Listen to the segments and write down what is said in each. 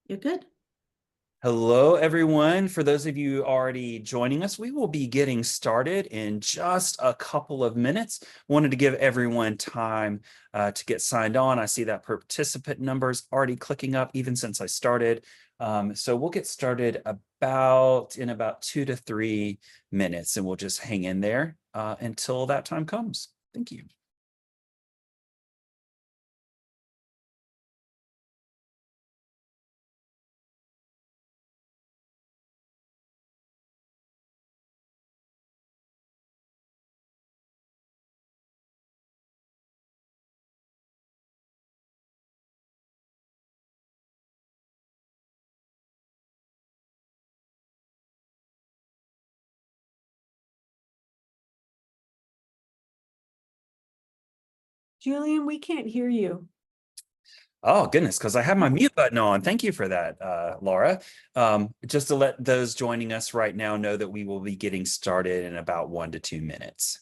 You're good. Hello, everyone. For those of you already joining us, we will be getting started in just a couple of minutes. Wanted to give everyone time to get signed on. I see that participant numbers already clicking up even since I started. So we'll get started in about 2 to 3 minutes, and we'll just hang in there until that time comes. Thank you. Julian, we can't hear you. Oh, goodness, because I have my mute button on. Thank you for that, Laura. Just to let those joining us right now know that we will be getting started in about 1 to 2 minutes.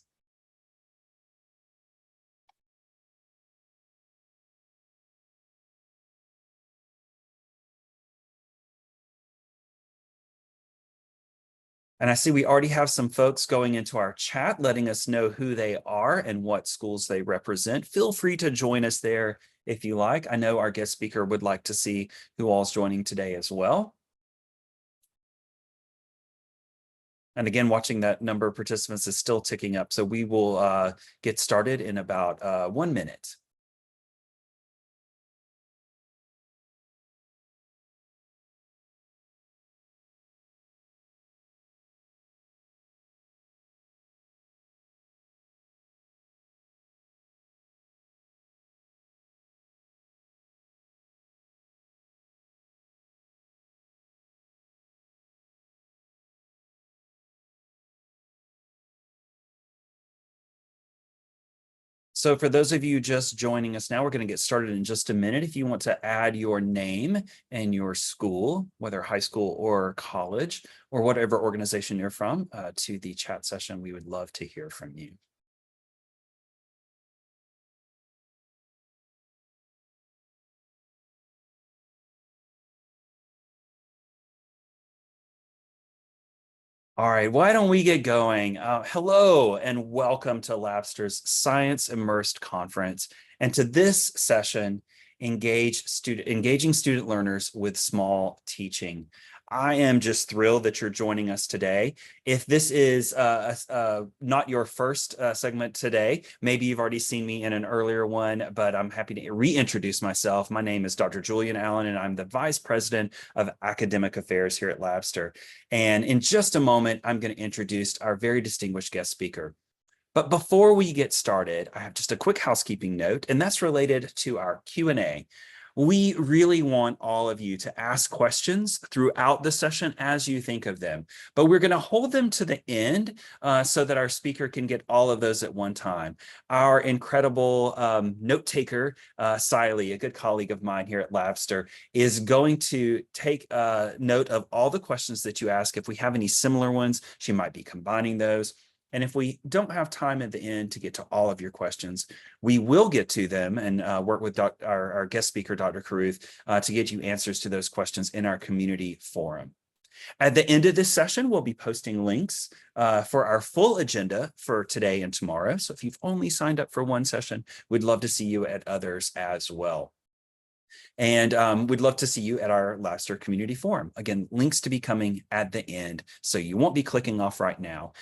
And I see we already have some folks going into our chat, letting us know who they are and what schools they represent. Feel free to join us there if you like. I know our guest speaker would like to see who all's joining today as well. And again, watching that number of participants is still ticking up. So we will get started in about 1 minute. So for those of you just joining us now, we're going to get started in just a minute. If you want to add your name and your school, whether high school or college, or whatever organization you're from, to the chat session, we would love to hear from you. All right, why don't we get going? Hello and welcome to Labster's Science Immersed Conference. And to this session, engaging student learners with small teaching. I am just thrilled that you're joining us today. If this is not your first segment today, maybe you've already seen me in an earlier one, but I'm happy to reintroduce myself. My name is Dr. Julian Allen, and I'm the Vice President of Academic Affairs here at Labster. And in just a moment, I'm going to introduce our very distinguished guest speaker. But before we get started, I have just a quick housekeeping note, and that's related to our Q&A. We really want all of you to ask questions throughout the session as you think of them, but we're going to hold them to the end so that our speaker can get all of those at one time. Our incredible note taker, Siley, a good colleague of mine here at Labster, is going to take note of all the questions that you ask. If we have any similar ones, she might be combining those. And if we don't have time at the end to get to all of your questions, we will get to them and work with our guest speaker, Dr. Carruth, to get you answers to those questions in our community forum. At the end of this session, we'll be posting links for our full agenda for today and tomorrow. So if you've only signed up for one session, we'd love to see you at others as well. And we'd love to see you at our Labster Community Forum. Again, links to be coming at the end, so you won't be clicking off right now.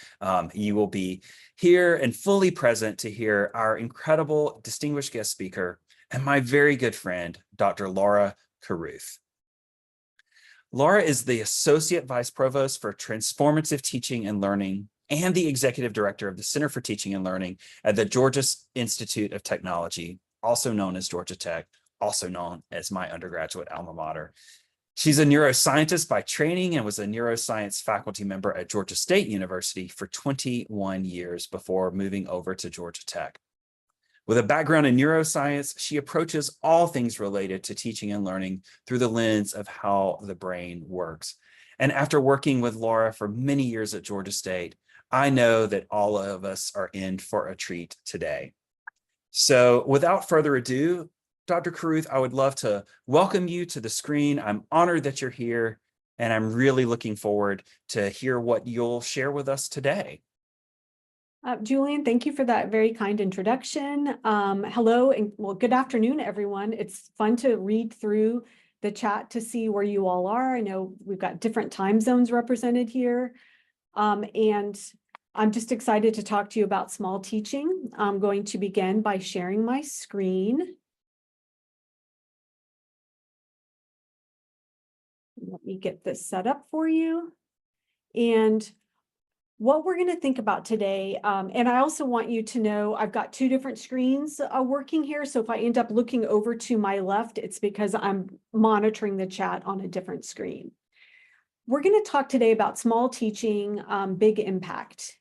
You will be here and fully present to hear our incredible distinguished guest speaker and my very good friend, Dr. Laura Carruth. Laura is the Associate Vice Provost for Transformative Teaching and Learning and the Executive Director of the Center for Teaching and Learning at the Georgia Institute of Technology, also known as Georgia Tech, also known as my undergraduate alma mater. She's a neuroscientist by training and was a neuroscience faculty member at Georgia State University for 21 years before moving over to Georgia Tech. With a background in neuroscience, she approaches all things related to teaching and learning through the lens of how the brain works. And after working with Laura for many years at Georgia State, I know that all of us are in for a treat today. So without further ado, Dr. Carruth, I would love to welcome you to the screen. I'm honored that you're here, and I'm really looking forward to hear what you'll share with us today. Julian, thank you for that very kind introduction. Hello and well, good afternoon, everyone. It's fun to read through the chat to see where you all are. I know we've got different time zones represented here. And I'm just excited to talk to you about small teaching. I'm going to begin by sharing my screen. Let me get this set up for you. And what we're going to think about today, and I also want you to know I've got two different screens working here. So if I end up looking over to my left, it's because I'm monitoring the chat on a different screen. We're going to talk today about small teaching, big impact.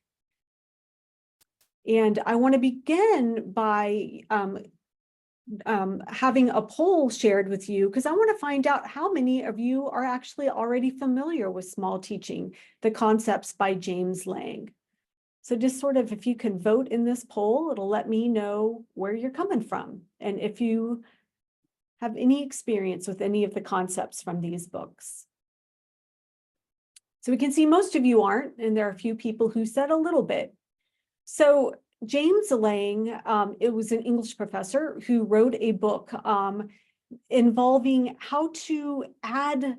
And I want to begin by having a poll shared with you because I want to find out how many of you are actually already familiar with small teaching, the concepts by James Lang. So just sort of, if you can vote in this poll, it'll let me know where you're coming from and if you have any experience with any of the concepts from these books. So we can see most of you aren't, and there are a few people who said a little bit. So James Lang, it was an English professor who wrote a book involving how to add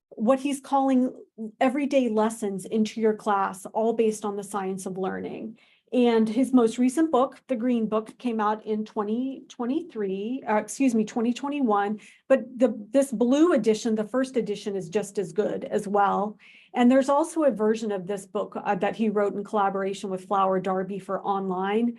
what he's calling everyday lessons into your class, all based on the science of learning. And his most recent book, the Green Book, came out in 2021. But this blue edition, the first edition, is just as good as well. And there's also a version of this book that he wrote in collaboration with Flower Darby for online.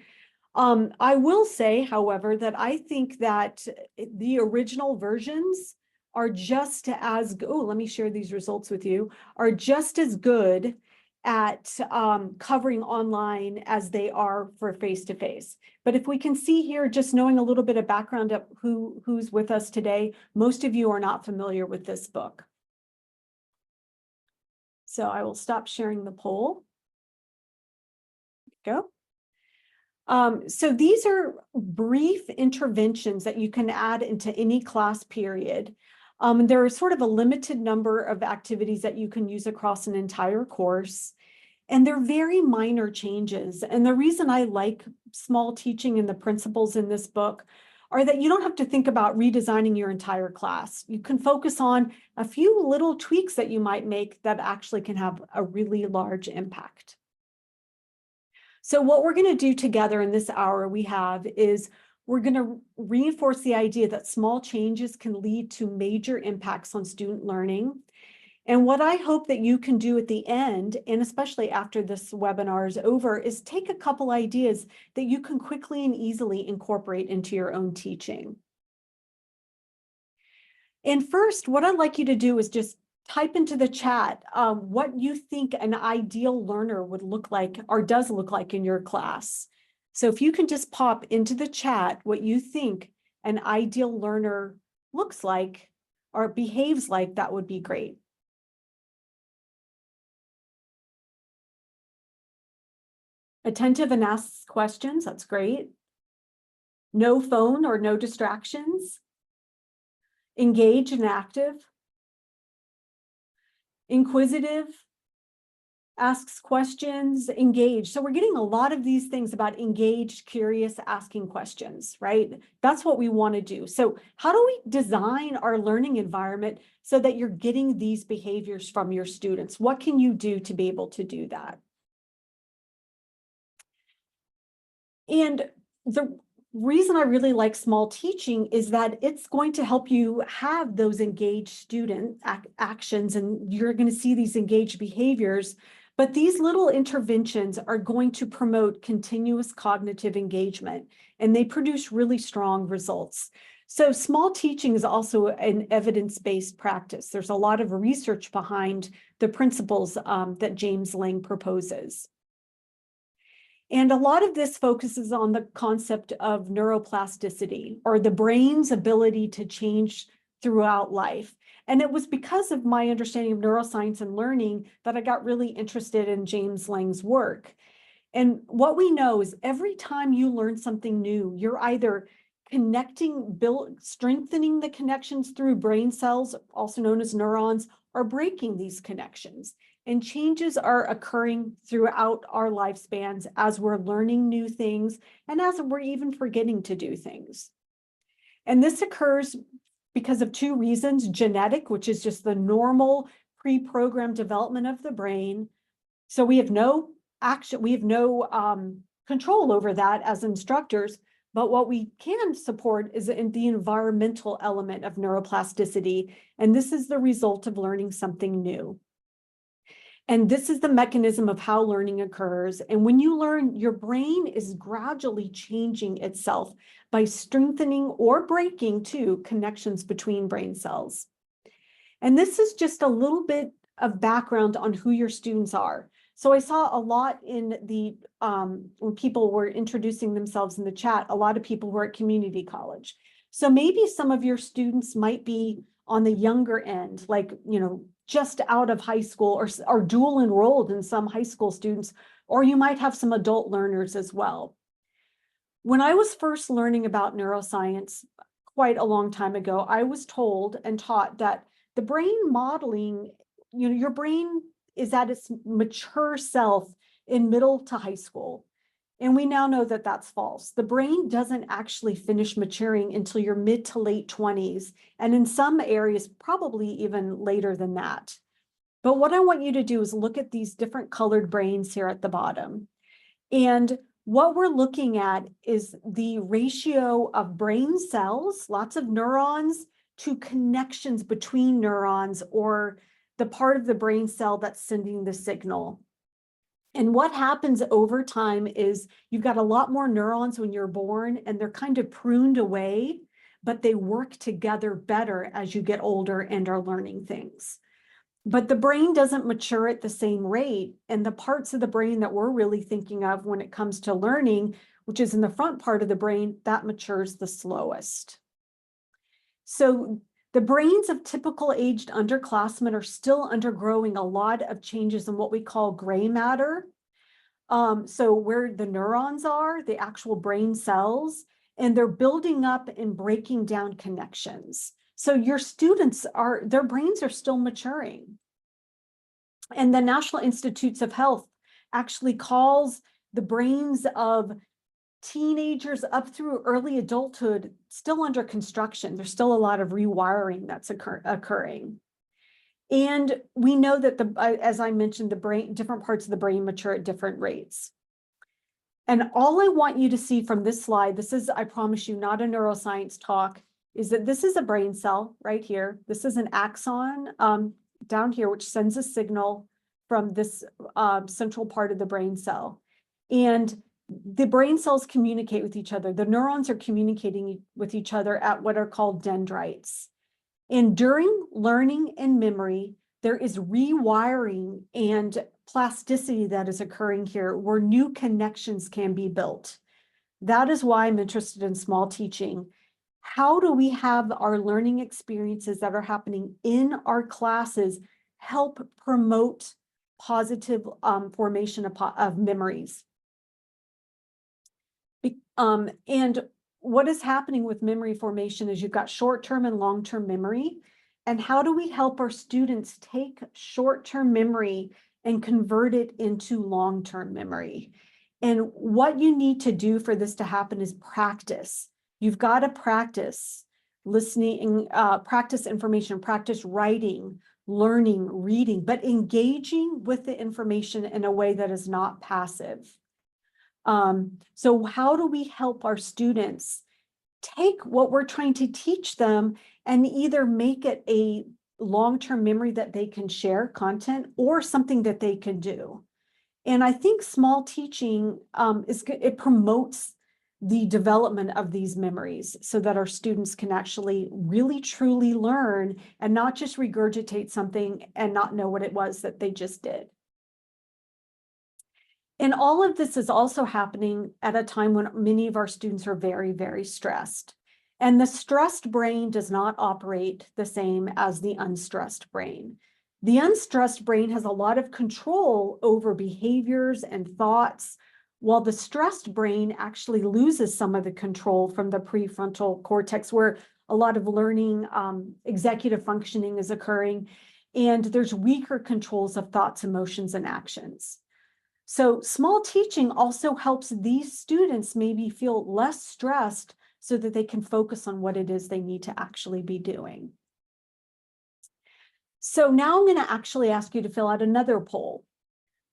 I will say, however, that I think that the original versions are just as good. Oh, let me share these results with you, are just as good at covering online as they are for face-to-face. But if we can see here, just knowing a little bit of background of who's with us today, most of you are not familiar with this book. So I will stop sharing the poll. Go. So these are brief interventions that you can add into any class period. There are sort of a limited number of activities that you can use across an entire course. And they're very minor changes. And the reason I like small teaching and the principles in this book are that you don't have to think about redesigning your entire class. You can focus on a few little tweaks that you might make that actually can have a really large impact. So what we're going to do together in this hour we have is we're going to reinforce the idea that small changes can lead to major impacts on student learning. And what I hope that you can do at the end, and especially after this webinar is over, is take a couple ideas that you can quickly and easily incorporate into your own teaching. And first, what I'd like you to do is just type into the chat what you think an ideal learner would look like or does look like in your class. So if you can just pop into the chat what you think an ideal learner looks like or behaves like, that would be great. Attentive and asks questions, that's great. No phone or no distractions. Engaged and active. Inquisitive, asks questions, engaged. So we're getting a lot of these things about engaged, curious, asking questions, right? That's what we want to do. So how do we design our learning environment so that you're getting these behaviors from your students? What can you do to be able to do that? And the reason I really like small teaching is that it's going to help you have those engaged student actions, and you're going to see these engaged behaviors. But these little interventions are going to promote continuous cognitive engagement, and they produce really strong results. So small teaching is also an evidence-based practice. There's a lot of research behind the principles that James Lang proposes. And a lot of this focuses on the concept of neuroplasticity, or the brain's ability to change throughout life. And it was because of my understanding of neuroscience and learning that I got really interested in James Lang's work. And what we know is every time you learn something new, you're either strengthening the connections through brain cells, also known as neurons, or breaking these connections. And changes are occurring throughout our lifespans as we're learning new things and as we're even forgetting to do things. And this occurs because of two reasons: genetic, which is just the normal pre-programmed development of the brain. So we have no control over that as instructors, but what we can support is in the environmental element of neuroplasticity. And this is the result of learning something new. And this is the mechanism of how learning occurs. And when you learn, your brain is gradually changing itself by strengthening or breaking too connections between brain cells. And this is just a little bit of background on who your students are. So I saw a lot in the, when people were introducing themselves in the chat, a lot of people were at community college. So maybe some of your students might be on the younger end, like, just out of high school, or dual enrolled in some high school students, or you might have some adult learners as well. When I was first learning about neuroscience quite a long time ago, I was told and taught that the brain modeling, your brain is at its mature self in middle to high school. And we now know that that's false. The brain doesn't actually finish maturing until your mid to late 20s, and in some areas, probably even later than that. But what I want you to do is look at these different colored brains here at the bottom. And what we're looking at is the ratio of brain cells, lots of neurons, to connections between neurons, or the part of the brain cell that's sending the signal. And what happens over time is you've got a lot more neurons when you're born, and they're kind of pruned away, but they work together better as you get older and are learning things. But the brain doesn't mature at the same rate. And the parts of the brain that we're really thinking of when it comes to learning, which is in the front part of the brain, that matures the slowest. So the brains of typical aged underclassmen are still undergoing a lot of changes in what we call gray matter. So where the neurons are, the actual brain cells, and they're building up and breaking down connections. So your students their brains are still maturing. And the National Institutes of Health actually calls the brains of teenagers up through early adulthood still under construction. There's still a lot of rewiring that's occurring. And we know that as I mentioned, different parts of the brain mature at different rates. And all I want you to see from this slide, this is, I promise you, not a neuroscience talk, is that this is a brain cell right here. This is an axon down here, which sends a signal from this central part of the brain cell. And the brain cells communicate with each other. The neurons are communicating with each other at what are called dendrites. And during learning and memory, there is rewiring and plasticity that is occurring here, where new connections can be built. That is why I'm interested in small teaching. How do we have our learning experiences that are happening in our classes help promote positive formation of memories? And what is happening with memory formation is you've got short-term and long-term memory. And how do we help our students take short-term memory and convert it into long-term memory? And what you need to do for this to happen is practice. You've got to practice listening, practice information, practice writing, learning, reading, but engaging with the information in a way that is not passive. So how do we help our students take what we're trying to teach them and either make it a long-term memory that they can share content, or something that they can do? And I think small teaching it promotes the development of these memories so that our students can actually really truly learn and not just regurgitate something and not know what it was that they just did. And all of this is also happening at a time when many of our students are very, very stressed. And the stressed brain does not operate the same as the unstressed brain. The unstressed brain has a lot of control over behaviors and thoughts, while the stressed brain actually loses some of the control from the prefrontal cortex, where a lot of learning, executive functioning is occurring, and there's weaker controls of thoughts, emotions, and actions. So small teaching also helps these students maybe feel less stressed so that they can focus on what it is they need to actually be doing. So now I'm going to actually ask you to fill out another poll.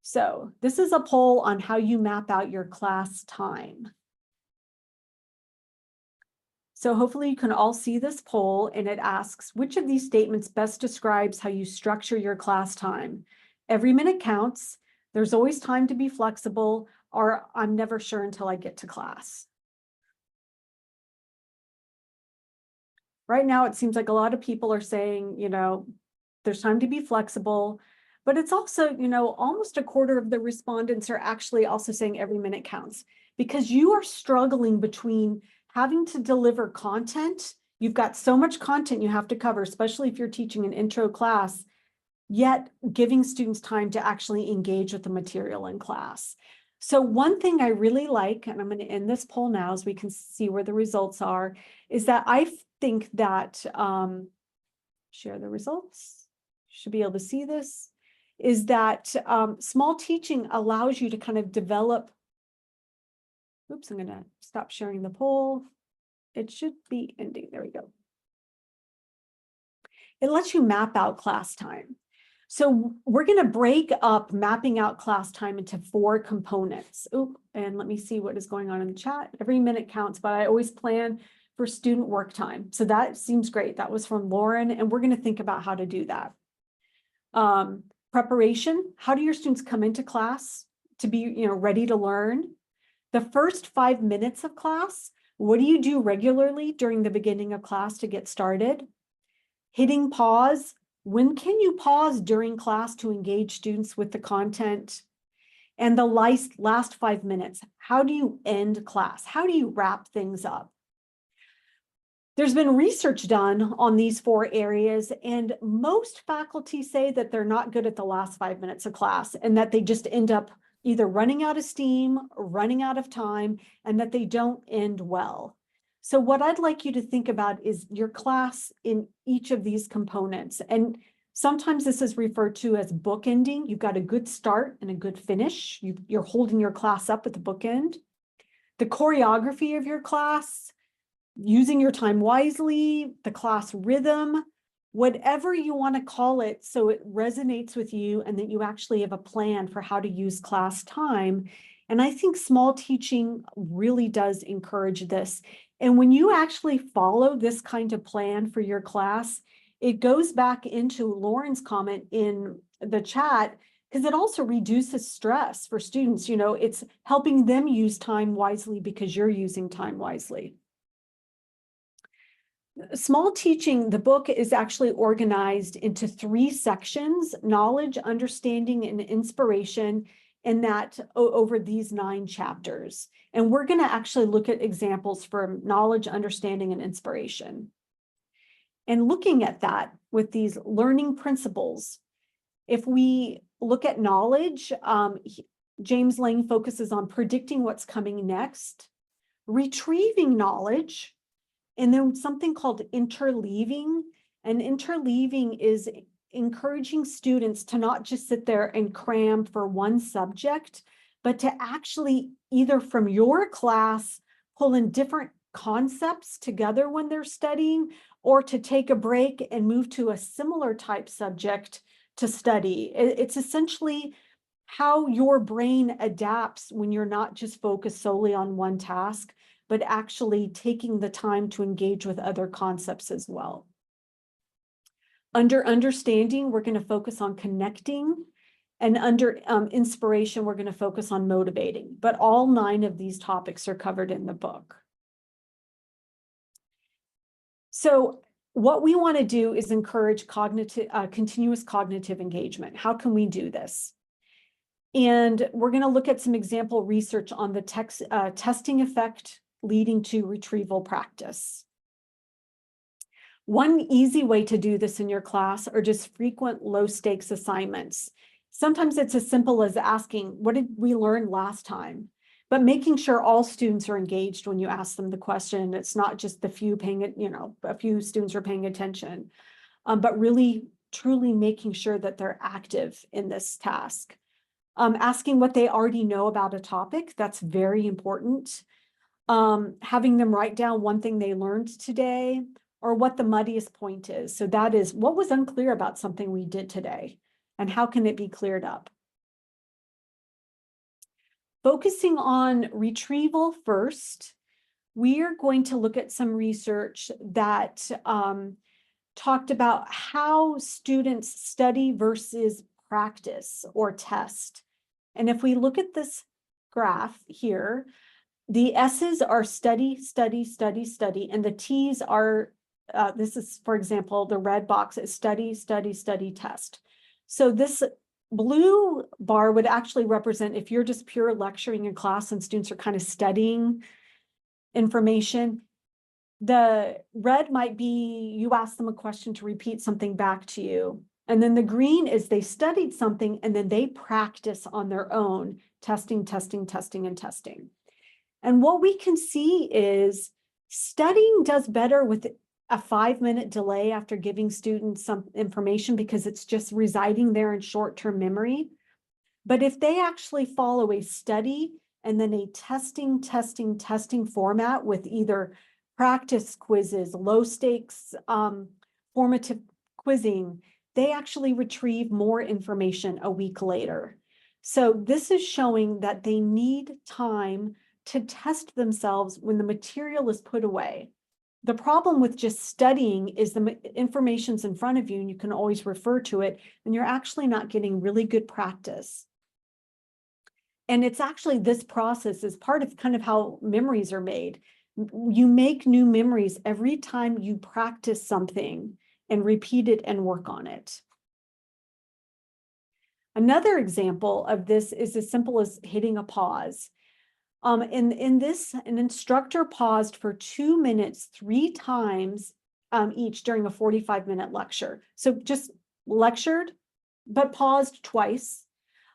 So this is a poll on how you map out your class time. So hopefully you can all see this poll, and it asks, which of these statements best describes how you structure your class time? Every minute counts, there's always time to be flexible, or I'm never sure until I get to class. Right now, it seems like a lot of people are saying, there's time to be flexible, but it's also, almost a quarter of the respondents are actually also saying every minute counts, because you are struggling between having to deliver content. You've got so much content you have to cover, especially if you're teaching an intro class, yet giving students time to actually engage with the material in class. So one thing I really like, and I'm going to end this poll now so we can see where the results are, is that I think that, share the results, you should be able to see this, is that small teaching allows you to kind of develop, oops, I'm going to stop sharing the poll. It should be ending, there we go. It lets you map out class time. So we're going to break up mapping out class time into 4 components. Oh, and let me see what is going on in the chat. Every minute counts, but I always plan for student work time. So that seems great. That was from Lauren, and we're going to think about how to do that. Preparation. How do your students come into class to be, ready to learn? The first 5 minutes of class, what do you do regularly during the beginning of class to get started? Hitting pause. When can you pause during class to engage students with the content? And the last 5 minutes, how do you end class? How do you wrap things up? There's been research done on these 4 areas, and most faculty say that they're not good at the last 5 minutes of class, and that they just end up either running out of steam, running out of time, and that they don't end well. So what I'd like you to think about is your class in each of these components. And sometimes this is referred to as bookending. You've got a good start and a good finish. You're holding your class up at the bookend. The choreography of your class, using your time wisely, the class rhythm, whatever you want to call it, so it resonates with you and that you actually have a plan for how to use class time. And I think small teaching really does encourage this. And when you actually follow this kind of plan for your class, it goes back into Lauren's comment in the chat, because it also reduces stress for students. It's helping them use time wisely because you're using time wisely. Small teaching, the book is actually organized into 3 sections: knowledge, understanding, and inspiration, and that over these 9 chapters. And we're going to actually look at examples for knowledge, understanding, and inspiration. And looking at that with these learning principles, if we look at knowledge, James Lang focuses on predicting what's coming next, retrieving knowledge, and then something called interleaving. And interleaving is encouraging students to not just sit there and cram for one subject, but to actually either from your class pull in different concepts together when they're studying, or to take a break and move to a similar type subject to study. It's essentially how your brain adapts when you're not just focused solely on one task, but actually taking the time to engage with other concepts as well. Under understanding, we're going to focus on connecting, and under inspiration, we're going to focus on motivating. But all 9 of these topics are covered in the book. So what we want to do is encourage continuous cognitive engagement. How can we do this? And we're going to look at some example research on the testing effect leading to retrieval practice. One easy way to do this in your class are just frequent low stakes assignments. Sometimes it's as simple as asking, what did we learn last time? but making sure all students are engaged when you ask them the question. It's not just the few paying it, a few students are paying attention, but really truly making sure that they're active in this task. Asking what they already know about a topic, that's very important. Having them write down one thing they learned today or what the muddiest point is. So that is, what was unclear about something we did today and how can it be cleared up? Focusing on retrieval first, we are going to look at some research that talked about how students study versus practice or test. And if we look at this graph here, the S's are study, study, study, study, and the T's are, this is, for example, the red box is study, study, study, test. So this blue bar would actually represent if you're just pure lecturing in class and students are kind of studying information. The red might be you ask them a question to repeat something back to you. And then the green is they studied something and then they practice on their own, testing, testing, testing, and testing. And what we can see is studying does better with a 5-minute delay after giving students some information because it's just residing there in short-term memory. But if they actually follow a study and then a testing, testing, testing format with either practice quizzes, low stakes, formative quizzing, they actually retrieve more information a week later. So this is showing that they need time to test themselves when the material is put away. The problem with just studying is the information's in front of you and you can always refer to it, and you're actually not getting really good practice. And it's actually, this process is part of kind of how memories are made. You make new memories every time you practice something and repeat it and work on it. Another example of this is as simple as hitting a pause. In this, an instructor paused for 2 minutes 3 times each during a 45-minute lecture. So just lectured, but paused twice.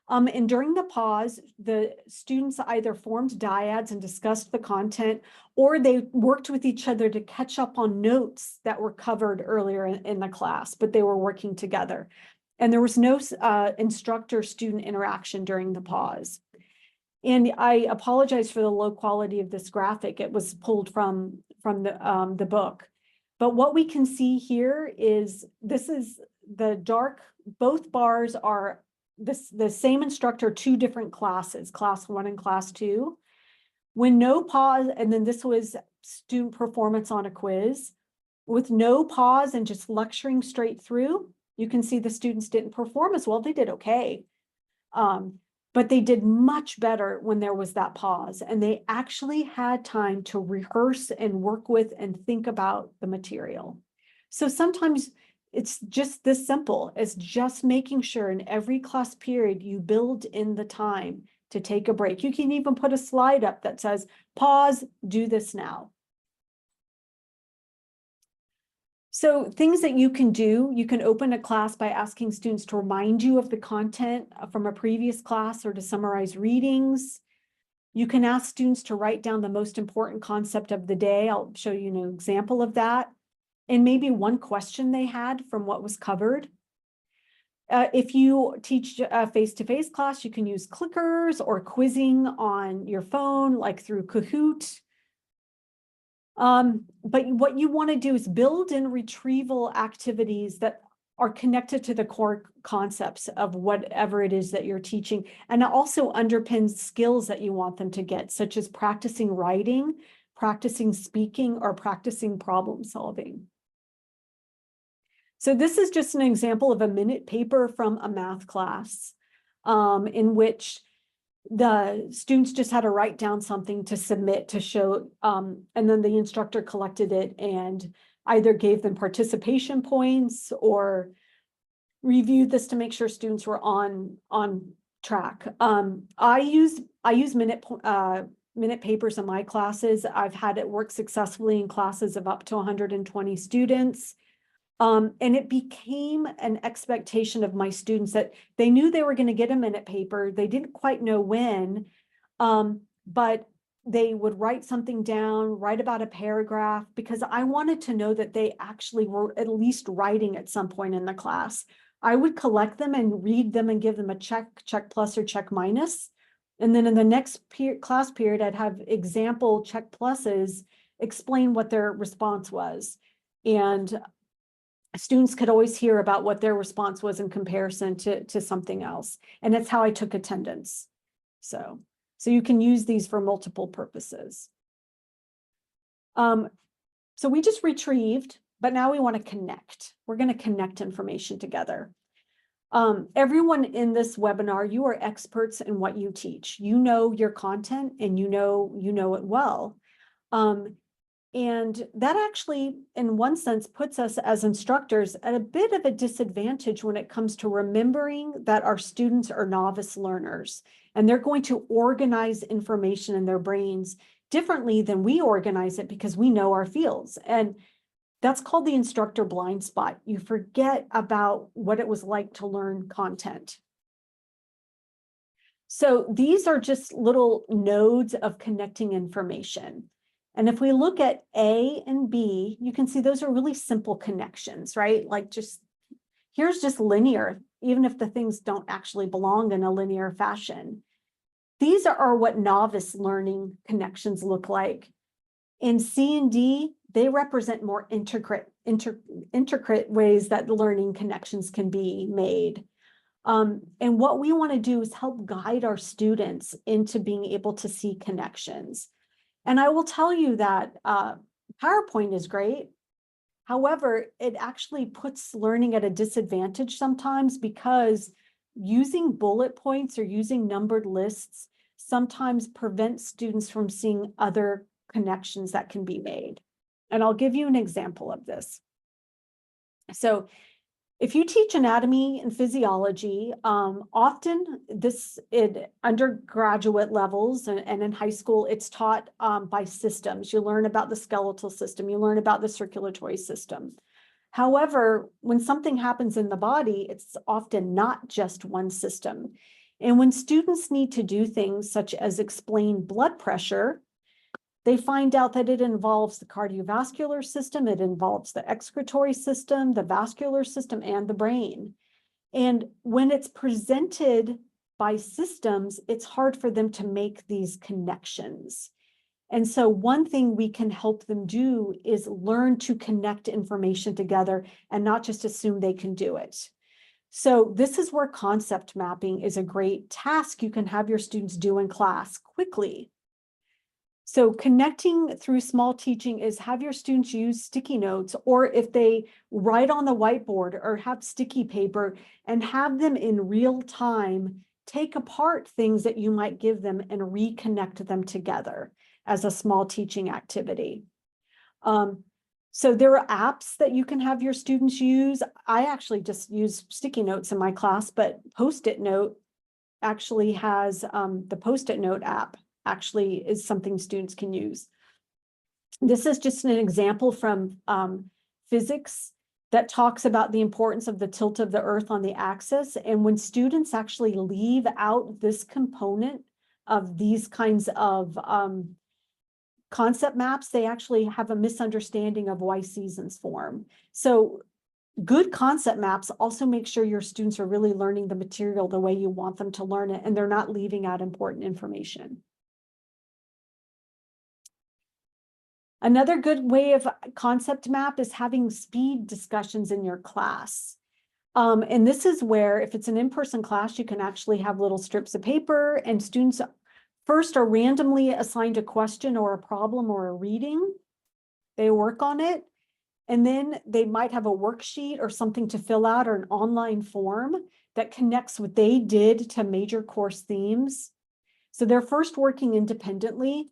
And during the pause, the students either formed dyads and discussed the content, or they worked with each other to catch up on notes that were covered earlier in the class, but they were working together. And there was no instructor-student interaction during the pause. And I apologize for the low quality of this graphic. It was pulled from the book. But what we can see here is this is the dark, both bars are the same instructor, 2 different classes, class 1 and class 2. When no pause, and then this was student performance on a quiz. With no pause and just lecturing straight through, you can see the students didn't perform as well. They did okay. But they did much better when there was that pause, and they actually had time to rehearse and work with and think about the material. So sometimes it's just this simple as just making sure in every class period you build in the time to take a break. You can even put a slide up that says, pause, do this now. So things that you can do, you can open a class by asking students to remind you of the content from a previous class or to summarize readings. You can ask students to write down the most important concept of the day. I'll show you an example of that. And maybe one question they had from what was covered. If you teach a face-to-face class, you can use clickers or quizzing on your phone, like through Carruth. But what you want to do is build in retrieval activities that are connected to the core concepts of whatever it is that you're teaching, and it also underpins skills that you want them to get, such as practicing writing, practicing speaking, or practicing problem solving. So this is just an example of a minute paper from a math class in which the students just had to write down something to submit to show, and then the instructor collected it and either gave them participation points or reviewed this to make sure students were on track. I use minute papers in my classes. I've had it work successfully in classes of up to 120 students. And it became an expectation of my students that they knew they were going to get a minute paper. They didn't quite know when, but they would write something down, write about a paragraph, because I wanted to know that they actually were at least writing at some point in the class. I would collect them and read them and give them a check plus or check minus. And then in the next class period, I'd have example check pluses explain what their response was. And students could always hear about what their response was in comparison to something else. And that's how I took attendance. So you can use these for multiple purposes. So we just retrieved, but now we want to connect. We're going to connect information together. Everyone in this webinar, you are experts in what you teach. You know your content and you know it well. And that actually, in one sense, puts us as instructors at a bit of a disadvantage when it comes to remembering that our students are novice learners, and they're going to organize information in their brains differently than we organize it because we know our fields. And that's called the instructor blind spot. You forget about what it was like to learn content. So these are just little nodes of connecting information. And if we look at A and B, you can see those are really simple connections, right? Like here's just linear, even if the things don't actually belong in a linear fashion. These are what novice learning connections look like. In C and D, they represent more intricate ways that the learning connections can be made. And what we want to do is help guide our students into being able to see connections. And I will tell you that PowerPoint is great. However, it actually puts learning at a disadvantage sometimes because using bullet points or using numbered lists sometimes prevents students from seeing other connections that can be made. And I'll give you an example of this. So if you teach anatomy and physiology, often in undergraduate levels and in high school, it's taught by systems. You learn about the skeletal system, you learn about the circulatory system. However, when something happens in the body, it's often not just one system. And when students need to do things such as explain blood pressure, they find out that it involves the cardiovascular system, it involves the excretory system, the vascular system, and the brain. And when it's presented by systems, it's hard for them to make these connections. And so one thing we can help them do is learn to connect information together and not just assume they can do it. So this is where concept mapping is a great task you can have your students do in class quickly. So connecting through small teaching is have your students use sticky notes, or if they write on the whiteboard or have sticky paper, and have them in real time take apart things that you might give them and reconnect them together as a small teaching activity. So there are apps that you can have your students use. I actually just use sticky notes in my class, but Post-it Note actually has the Post-it Note app actually is something students can use. This is just an example from physics that talks about the importance of the tilt of the Earth on the axis. And when students actually leave out this component of these kinds of concept maps, they actually have a misunderstanding of why seasons form. So good concept maps also make sure your students are really learning the material the way you want them to learn it, and they're not leaving out important information. Another good way of concept map is having speed discussions in your class. And this is where, if it's an in-person class, you can actually have little strips of paper, and students first are randomly assigned a question or a problem or a reading. They work on it, and then they might have a worksheet or something to fill out or an online form that connects what they did to major course themes. So they're first working independently.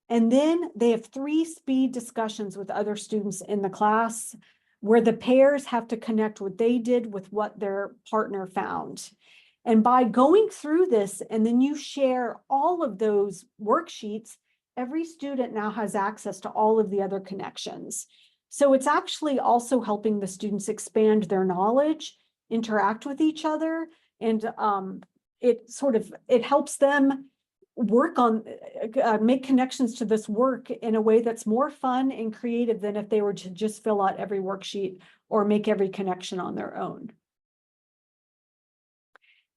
And then they have 3 speed discussions with other students in the class where the pairs have to connect what they did with what their partner found. And by going through this, and then you share all of those worksheets, every student now has access to all of the other connections. So it's actually also helping the students expand their knowledge, interact with each other, and it helps them work on, make connections to this work in a way that's more fun and creative than if they were to just fill out every worksheet or make every connection on their own.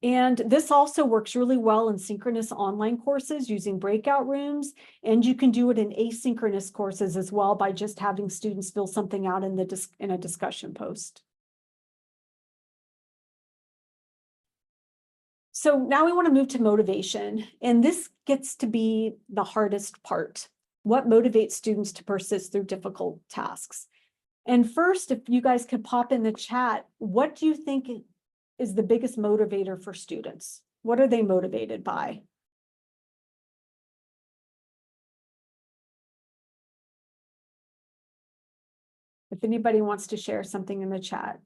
And this also works really well in synchronous online courses using breakout rooms, and you can do it in asynchronous courses as well by just having students fill something out in a discussion post. So now we want to move to motivation, and this gets to be the hardest part. What motivates students to persist through difficult tasks? And first, if you guys could pop in the chat, what do you think is the biggest motivator for students? What are they motivated by? If anybody wants to share something in the chat.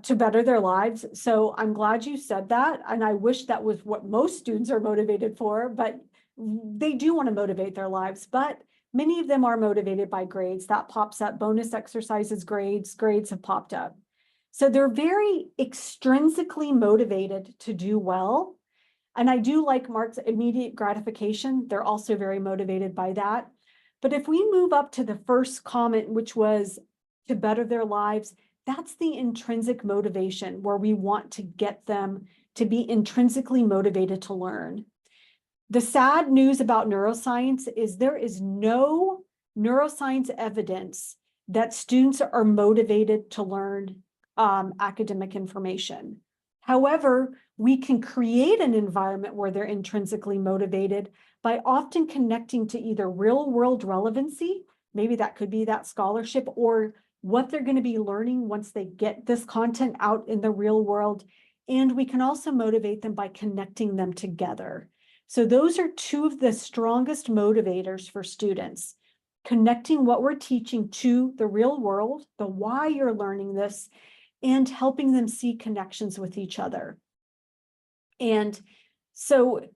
To better their lives. So I'm glad you said that. And I wish that was what most students are motivated for, but they do want to motivate their lives. But many of them are motivated by grades. That pops up. Bonus exercises, grades have popped up. So they're very extrinsically motivated to do well. And I do like Mark's immediate gratification. They're also very motivated by that. But if we move up to the first comment, which was to better their lives, that's the intrinsic motivation where we want to get them to be intrinsically motivated to learn. The sad news about neuroscience is there is no neuroscience evidence that students are motivated to learn academic information. However, we can create an environment where they're intrinsically motivated by often connecting to either real-world relevancy, maybe that could be that scholarship, or what they're going to be learning once they get this content out in the real world. And we can also motivate them by connecting them together. So those are two of the strongest motivators for students: connecting what we're teaching to the real world, the why you're learning this, and helping them see connections with each other. And so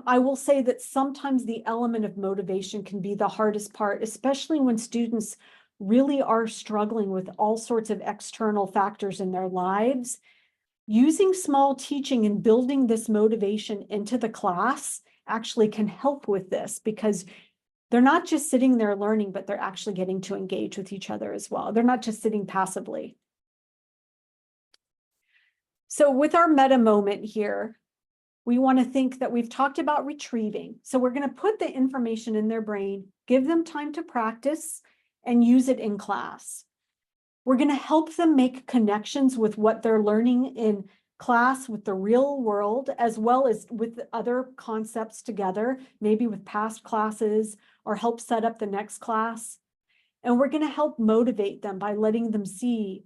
I will say that sometimes the element of motivation can be the hardest part, especially when students really are struggling with all sorts of external factors in their lives. Using small teaching and building this motivation into the class actually can help with this, because they're not just sitting there learning, but they're actually getting to engage with each other as well. They're not just sitting passively. So with our meta moment here, we want to think that we've talked about retrieving. So we're going to put the information in their brain, give them time to practice, and use it in class. We're going to help them make connections with what they're learning in class with the real world, as well as with other concepts together, maybe with past classes, or help set up the next class. And we're going to help motivate them by letting them see,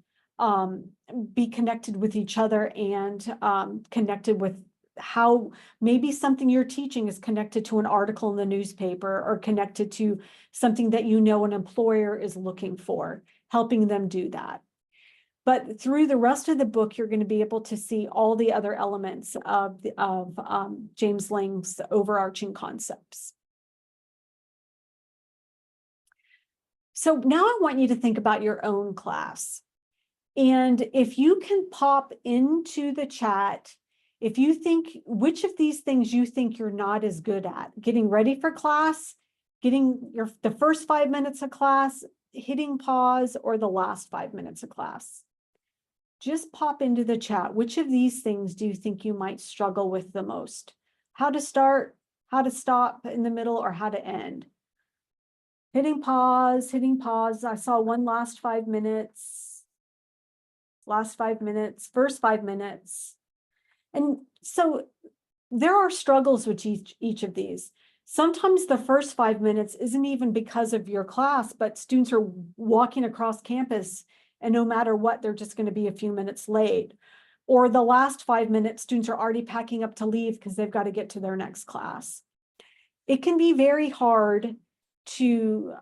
be connected with each other and connected with how maybe something you're teaching is connected to an article in the newspaper or connected to something that you know an employer is looking for, helping them do that. But through the rest of the book, you're going to be able to see all the other elements of James Lang's overarching concepts. So now I want you to think about your own class. And if you can pop into the chat, if you think which of these things you think you're not as good at: getting ready for class, getting the first 5 minutes of class, hitting pause, or the last 5 minutes of class. Just pop into the chat. Which of these things do you think you might struggle with the most? How to start, how to stop in the middle, or how to end? Hitting pause, hitting pause. I saw one last 5 minutes, last 5 minutes, first 5 minutes. And so there are struggles with each of these. Sometimes the first 5 minutes isn't even because of your class, but students are walking across campus, and no matter what, they're just going to be a few minutes late. Or the last 5 minutes, students are already packing up to leave because they've got to get to their next class. It can be very hard to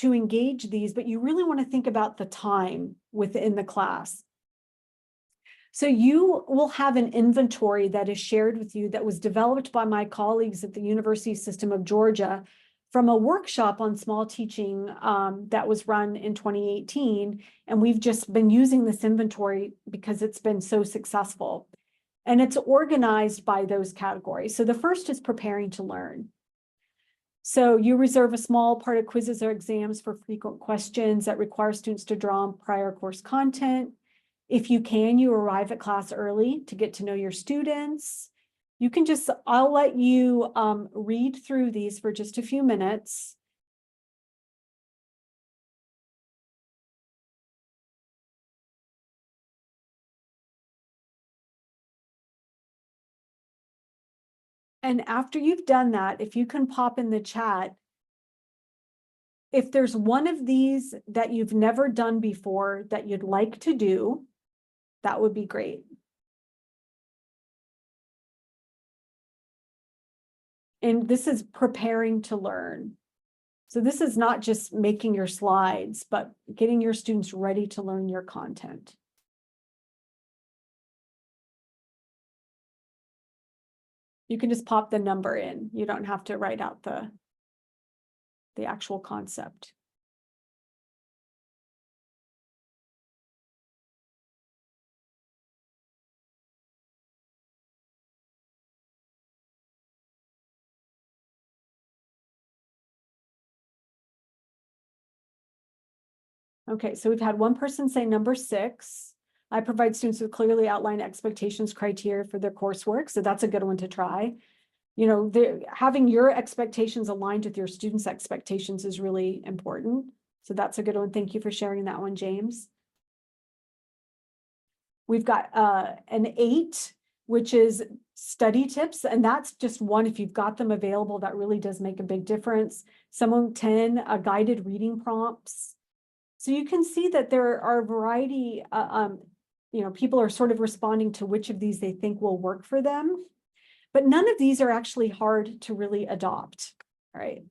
engage these, but you really want to think about the time within the class. So you will have an inventory that is shared with you that was developed by my colleagues at the University System of Georgia from a workshop on small teaching that was run in 2018. And we've just been using this inventory because it's been so successful. And it's organized by those categories. So the first is preparing to learn. So you reserve a small part of quizzes or exams for frequent questions that require students to draw on prior course content. If you can, you arrive at class early to get to know your students. You can just, I'll let you read through these for just a few minutes. And after you've done that, if you can pop in the chat, if there's one of these that you've never done before that you'd like to do, that would be great. And this is preparing to learn. So this is not just making your slides, but getting your students ready to learn your content. You can just pop the number in. You don't have to write out the actual concept. Okay, so we've had one person say number 6. I provide students with clearly outlined expectations criteria for their coursework. So that's a good one to try. You know, having your expectations aligned with your students' expectations is really important. So that's a good one. Thank you for sharing that one, James. We've got an 8, which is study tips, and that's just one. If you've got them available, that really does make a big difference. Someone 10, guided reading prompts. So you can see that there are a variety, you know, people are sort of responding to which of these they think will work for them, but none of these are actually hard to really adopt, right?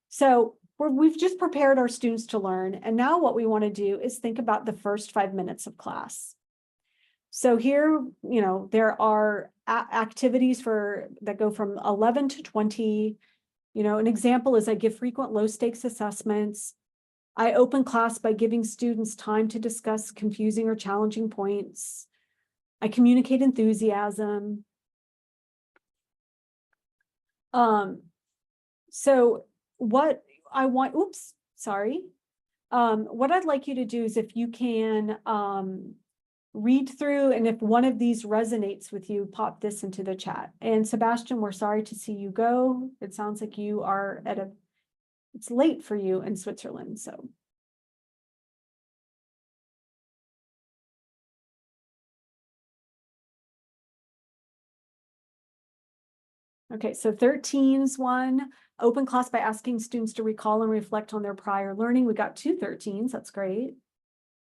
So we've just prepared our students to learn, and now what we want to do is think about the first 5 minutes of class. So here, you know, there are activities that go from 11 to 20. You know, an example is I give frequent low stakes assessments. I open class by giving students time to discuss confusing or challenging points. I communicate enthusiasm. So what I want, what I'd like you to do is if you can read through, and if one of these resonates with you, pop this into the chat. And Sebastian, we're sorry to see you go. It sounds like you are it's late for you in Switzerland, so. Okay, so 13's one, open class by asking students to recall and reflect on their prior learning. We got 2 13's, that's great.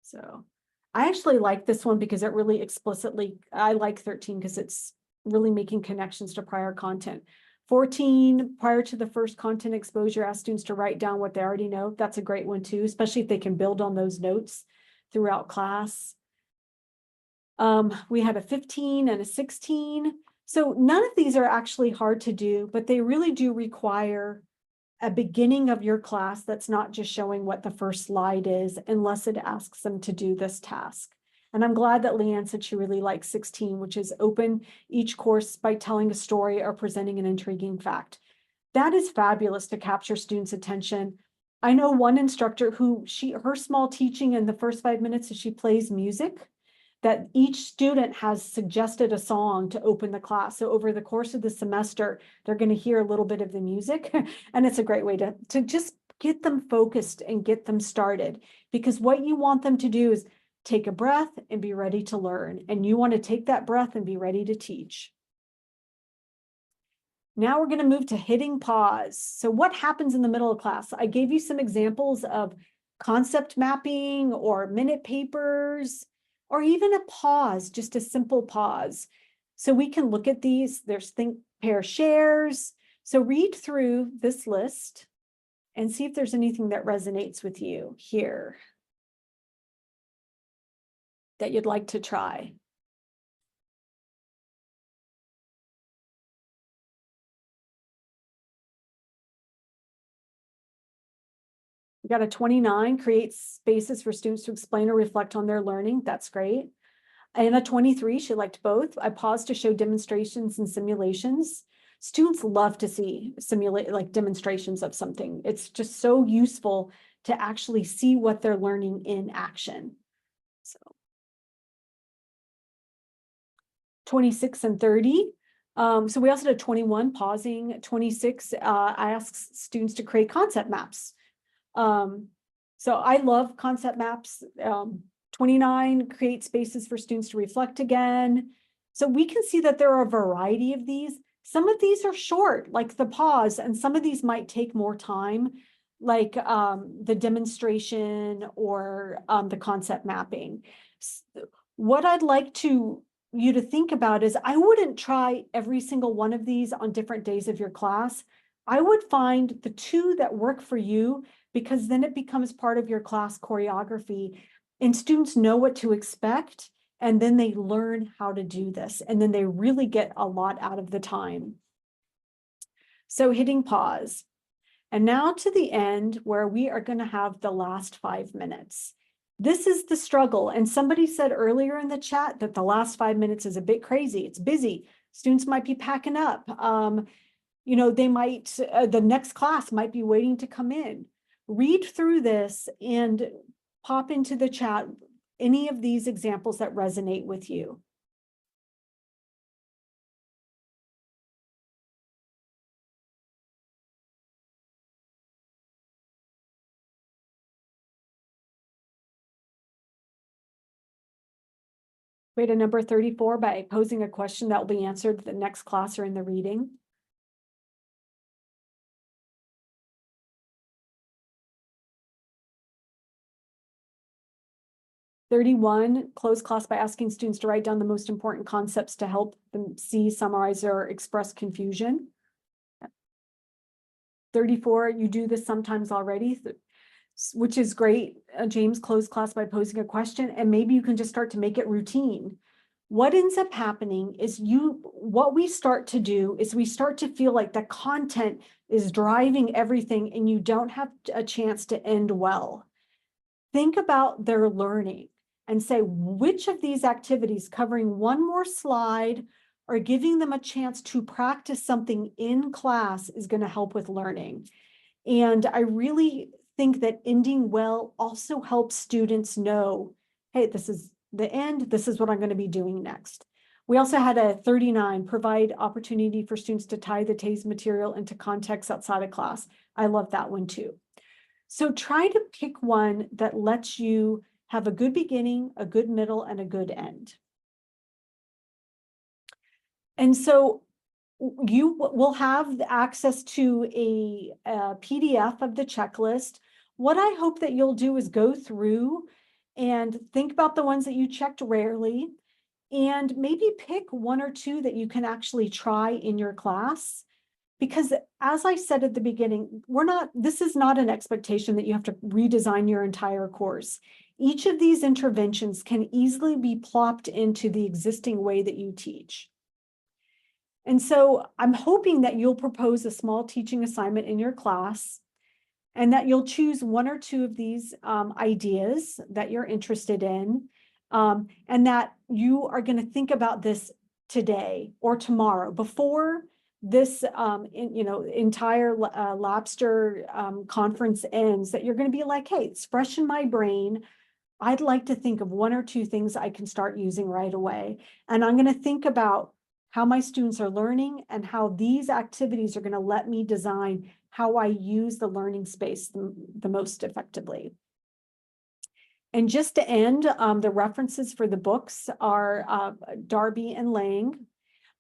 So I actually like this one because it really explicitly, I like 13 because it's really making connections to prior content. 14, prior to the first content exposure, ask students to write down what they already know. That's a great one too, especially if they can build on those notes throughout class. We had a 15 and a 16. So none of these are actually hard to do, but they really do require a beginning of your class that's not just showing what the first slide is, unless it asks them to do this task. And I'm glad that Leanne said she really likes 16, which is open each course by telling a story or presenting an intriguing fact. That is fabulous to capture students' attention. I know one instructor who her small teaching in the first 5 minutes is she plays music, that each student has suggested a song to open the class. So over the course of the semester, they're going to hear a little bit of the music. And it's a great way to just get them focused and get them started. Because what you want them to do is take a breath and be ready to learn. And you want to take that breath and be ready to teach. Now we're going to move to hitting pause. So what happens in the middle of class? I gave you some examples of concept mapping or minute papers, or even a pause, just a simple pause. So we can look at these. There's think, pair, shares. So read through this list and see if there's anything that resonates with you here that you'd like to try. We got a 29, create spaces for students to explain or reflect on their learning. That's great. Anna 23, she liked both. I paused to show demonstrations and simulations. Students love to see demonstrations of something. It's just so useful to actually see what they're learning in action. So 26 and 30. So we also did 21, pausing. 26, I asked students to create concept maps. So I love concept maps. 29, create spaces for students to reflect again. So we can see that there are a variety of these. Some of these are short, like the pause, and some of these might take more time, like the demonstration or the concept mapping. What I'd like you to think about is I wouldn't try every single one of these on different days of your class. I would find the 2 that work for you, because then it becomes part of your class choreography and students know what to expect, and then they learn how to do this, and then they really get a lot out of the time. So hitting pause. And now to the end, where we are going to have the last 5 minutes. This is the struggle. And somebody said earlier in the chat that the last 5 minutes is a bit crazy. It's busy. Students might be packing up. They might, the next class might be waiting to come in. Read through this and pop into the chat any of these examples that resonate with you. Way to number 34 by posing a question that will be answered the next class or in the reading. '31, close class by asking students to write down the most important concepts to help them see, summarize, or express confusion. 34, you do this sometimes already, which is great. James, close class by posing a question, and maybe you can just start to make it routine. What ends up happening is what we start to do is we start to feel like the content is driving everything and you don't have a chance to end well. Think about their learning and say, which of these activities, covering one more slide or giving them a chance to practice something in class, is going to help with learning. And I really think that ending well also helps students know, hey, this is the end. This is what I'm going to be doing next. We also had a 39, provide opportunity for students to tie the TASE material into context outside of class. I love that one too. So try to pick one that lets you have a good beginning, a good middle, and a good end. And so you will have access to a PDF of the checklist. What I hope that you'll do is go through and think about the ones that you checked rarely, and maybe pick 1 or 2 that you can actually try in your class. Because as I said at the beginning, this is not an expectation that you have to redesign your entire course. Each of these interventions can easily be plopped into the existing way that you teach. And so I'm hoping that you'll propose a small teaching assignment in your class, and that you'll choose 1 or 2 of these ideas that you're interested in, and that you are going to think about this today or tomorrow before this entire Labster conference ends, that you're going to be like, hey, it's fresh in my brain. I'd like to think of 1 or 2 things I can start using right away. And I'm going to think about how my students are learning and how these activities are going to let me design how I use the learning space the most effectively. And just to end, the references for the books are Darby and Lang.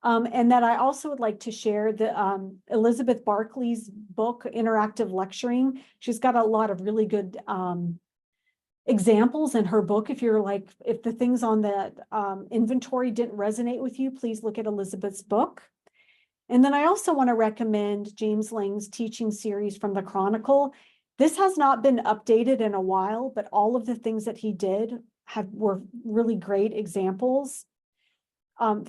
And that I also would like to share the Elizabeth Barkley's book, Interactive Lecturing. She's got a lot of really good examples in her book. If the things on the inventory didn't resonate with you, please look at Elizabeth's book. And then I also want to recommend James Lang's teaching series from the Chronicle. This has not been updated in a while, but all of the things that he did were really great examples.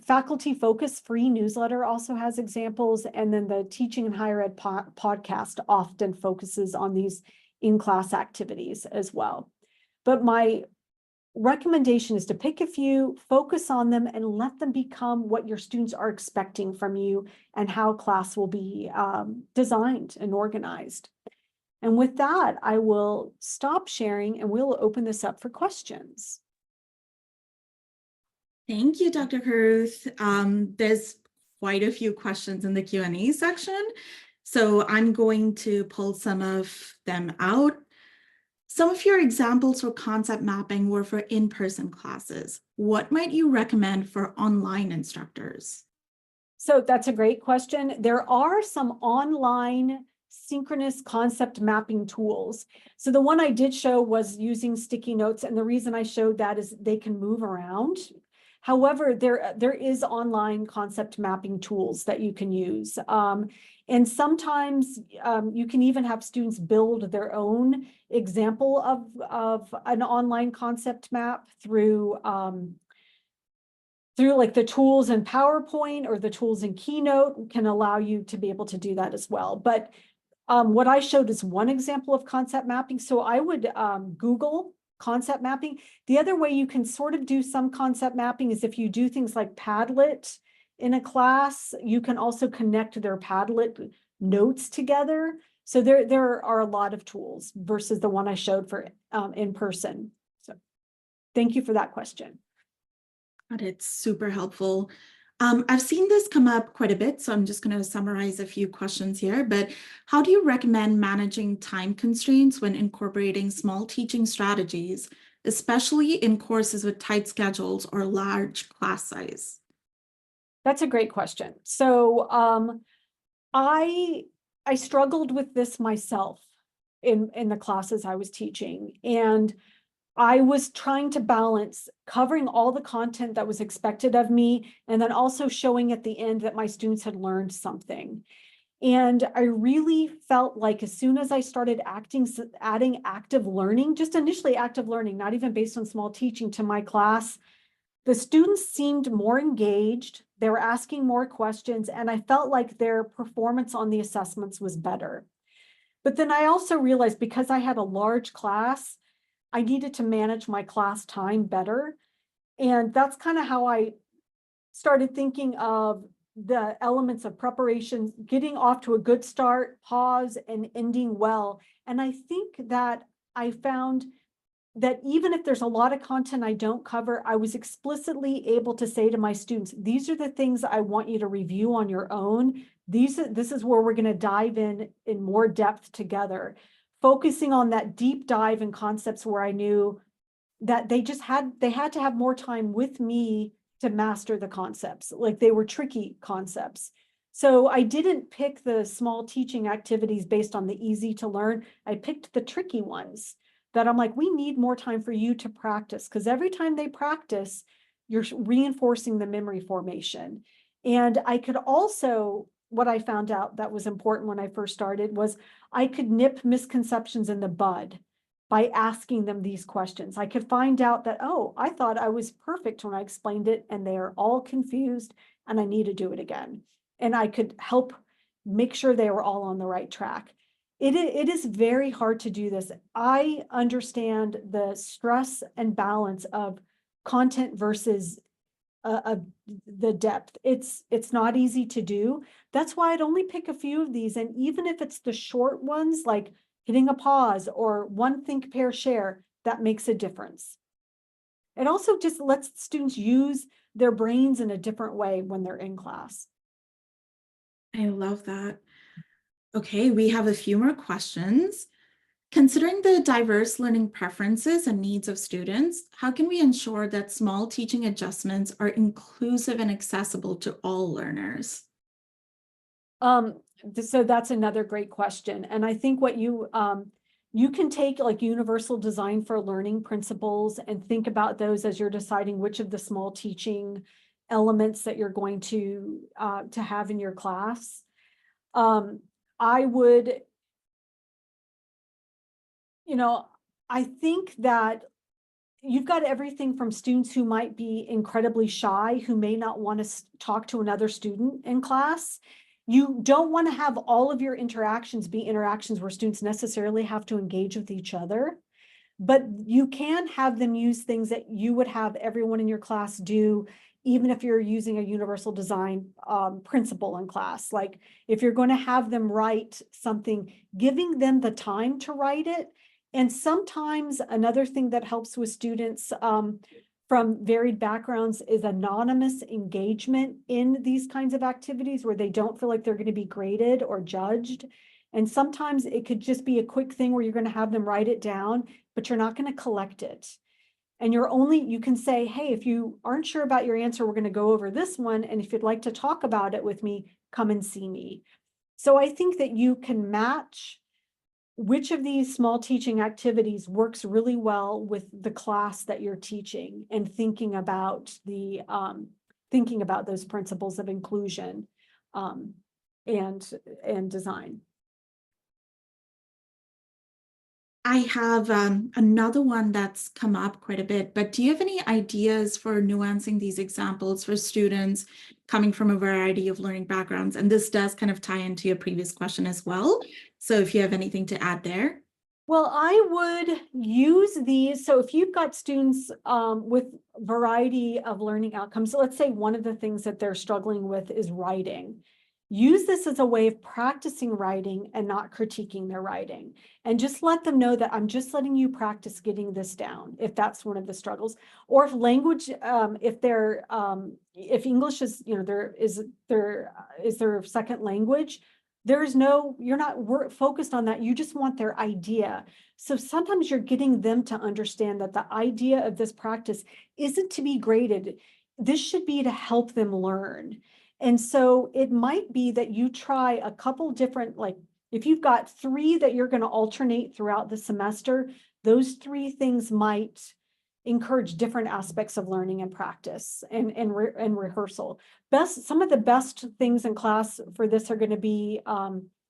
Faculty Focus free newsletter also has examples, and then the Teaching in Higher Ed podcast often focuses on these in-class activities as well. But my recommendation is to pick a few, focus on them, and let them become what your students are expecting from you and how class will be designed and organized. And with that, I will stop sharing and we'll open this up for questions. Thank you, Dr. Carruth. There's quite a few questions in the Q&A section, so I'm going to pull some of them out. Some of your examples for concept mapping were for in-person classes. What might you recommend for online instructors? So that's a great question. There are some online synchronous concept mapping tools. So the one I did show was using sticky notes, and the reason I showed that is they can move around. However, there is online concept mapping tools that you can use. And sometimes you can even have students build their own example of an online concept map through like the tools in PowerPoint or the tools in Keynote can allow you to be able to do that as well. But what I showed is one example of concept mapping. So I would Google concept mapping. The other way you can sort of do some concept mapping is if you do things like Padlet in a class, you can also connect their Padlet notes together. So there are a lot of tools versus the one I showed for in person. So thank you for that question. It's super helpful. I've seen this come up quite a bit, so I'm just going to summarize a few questions here. But how do you recommend managing time constraints when incorporating small teaching strategies, especially in courses with tight schedules or large class size? That's a great question. So I struggled with this myself in the classes I was teaching, and I was trying to balance covering all the content that was expected of me and then also showing at the end that my students had learned something. And I really felt like as soon as I started adding active learning, just initially active learning, not even based on small teaching to my class, the students seemed more engaged. They were asking more questions, and I felt like their performance on the assessments was better. But then I also realized because I had a large class, I needed to manage my class time better. And that's kind of how I started thinking of the elements of preparation, getting off to a good start, pause, and ending well. And I think that I found that even if there's a lot of content I don't cover, I was explicitly able to say to my students, these are the things I want you to review on your own. This is where we're going to dive in more depth together, focusing on that deep dive in concepts where I knew that they had to have more time with me to master the concepts, like they were tricky concepts. So I didn't pick the small teaching activities based on the easy to learn. I picked the tricky ones that I'm like, we need more time for you to practice, because every time they practice, you're reinforcing the memory formation. And I could also, what I found out that was important when I first started was I could nip misconceptions in the bud by asking them these questions. I could find out that, oh, I thought I was perfect when I explained it, and they are all confused, and I need to do it again. And I could help make sure they were all on the right track. It is very hard to do this. I understand the stress and balance of content versus the depth. It's not easy to do. That's why I'd only pick a few of these. And even if it's the short ones, like hitting a pause or one think, pair, share, that makes a difference. It also just lets students use their brains in a different way when they're in class. I love that. Okay, we have a few more questions. Considering the diverse learning preferences and needs of students, how can we ensure that small teaching adjustments are inclusive and accessible to all learners? So that's another great question. And I think what you can take like universal design for learning principles and think about those as you're deciding which of the small teaching elements that you're going to have in your class. I would, I think that you've got everything from students who might be incredibly shy, who may not want to talk to another student in class. You don't want to have all of your interactions be interactions where students necessarily have to engage with each other. but you can have them use things that you would have everyone in your class do, even if you're using a universal design principle in class. Like if you're going to have them write something, giving them the time to write it. And sometimes another thing that helps with students from varied backgrounds is anonymous engagement in these kinds of activities where they don't feel like they're going to be graded or judged. And sometimes it could just be a quick thing where you're going to have them write it down, but you're not going to collect it. And you can say, hey, if you aren't sure about your answer, we're going to go over this one. And if you'd like to talk about it with me, come and see me. So I think that you can match which of these small teaching activities works really well with the class that you're teaching, and thinking about those principles of inclusion and design. I have another one that's come up quite a bit, but do you have any ideas for nuancing these examples for students coming from a variety of learning backgrounds? And this does kind of tie into your previous question as well. So if you have anything to add there. Well, I would use these. So if you've got students with variety of learning outcomes, so let's say one of the things that they're struggling with is writing. Use this as a way of practicing writing and not critiquing their writing. And just let them know that I'm just letting you practice getting this down, if that's one of the struggles. Or if language, if English is, is their second language, you're not focused on that. You just want their idea. So sometimes you're getting them to understand that the idea of this practice isn't to be graded. This should be to help them learn. And so it might be that you try a couple different, like if you've got 3 that you're going to alternate throughout the semester, those 3 things might encourage different aspects of learning and practice and rehearsal. Some of the best things in class for this are going to be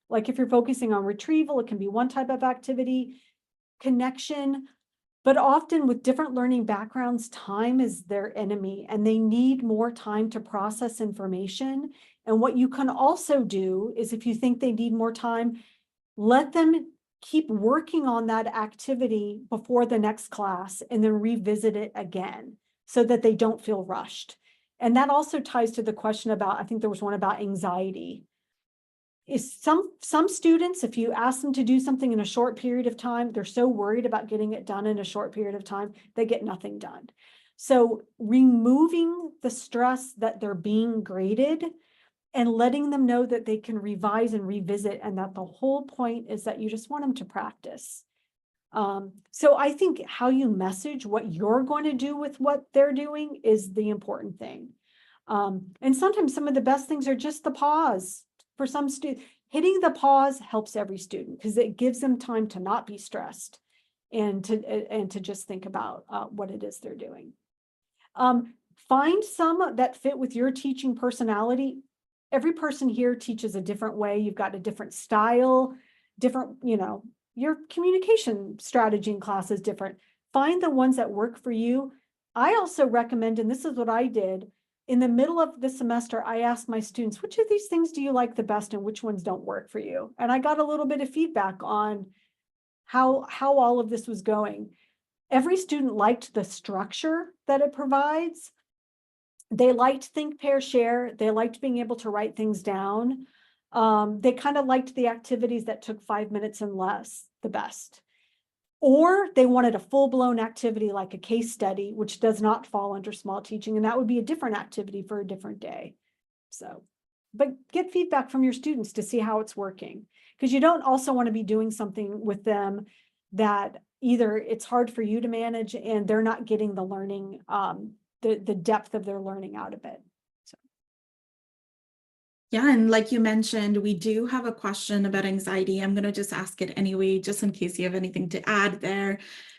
like if you're focusing on retrieval, it can be one type of activity, connection. But often with different learning backgrounds, time is their enemy and they need more time to process information. And what you can also do is, if you think they need more time, let them keep working on that activity before the next class and then revisit it again so that they don't feel rushed. And that also ties to the question about, I think there was one about anxiety. Is some students, if you ask them to do something in a short period of time, they're so worried about getting it done in a short period of time, they get nothing done. So removing the stress that they're being graded and letting them know that they can revise and revisit, and that the whole point is that you just want them to practice. So I think how you message what you're going to do with what they're doing is the important thing. And sometimes some of the best things are just the pause. For some students, hitting the pause helps every student because it gives them time to not be stressed and to just think about what it is they're doing. Find some that fit with your teaching personality. Every person here teaches a different way. You've got a different style, different, your communication strategy in class is different. Find the ones that work for you. I also recommend, and this is what I did, in the middle of the semester, I asked my students, which of these things do you like the best and which ones don't work for you? And I got a little bit of feedback on how all of this was going. Every student liked the structure that it provides. They liked think, pair, share. They liked being able to write things down. They kind of liked the activities that took 5 minutes and less the best. Or they wanted a full-blown activity like a case study, which does not fall under small teaching, and that would be a different activity for a different day. So, but get feedback from your students to see how it's working, because you don't also want to be doing something with them that either it's hard for you to manage and they're not getting the learning, the depth of their learning out of it. Yeah, and like you mentioned, we do have a question about anxiety. I'm going to just ask it anyway, just in case you have anything to add there.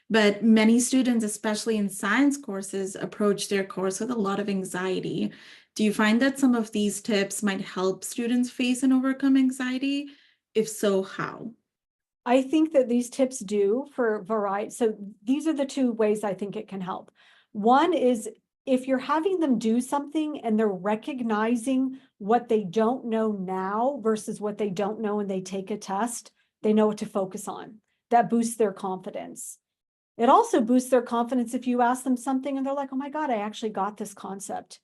But many students, especially in science courses, approach their course with a lot of anxiety. Do you find that some of these tips might help students face and overcome anxiety? If so, how? I think that these tips do for variety. So these are the 2 ways I think it can help. One is if you're having them do something and they're recognizing what they don't know now versus what they don't know when they take a test, they know what to focus on. That boosts their confidence. It also boosts their confidence if you ask them something and they're like, oh my God, I actually got this concept.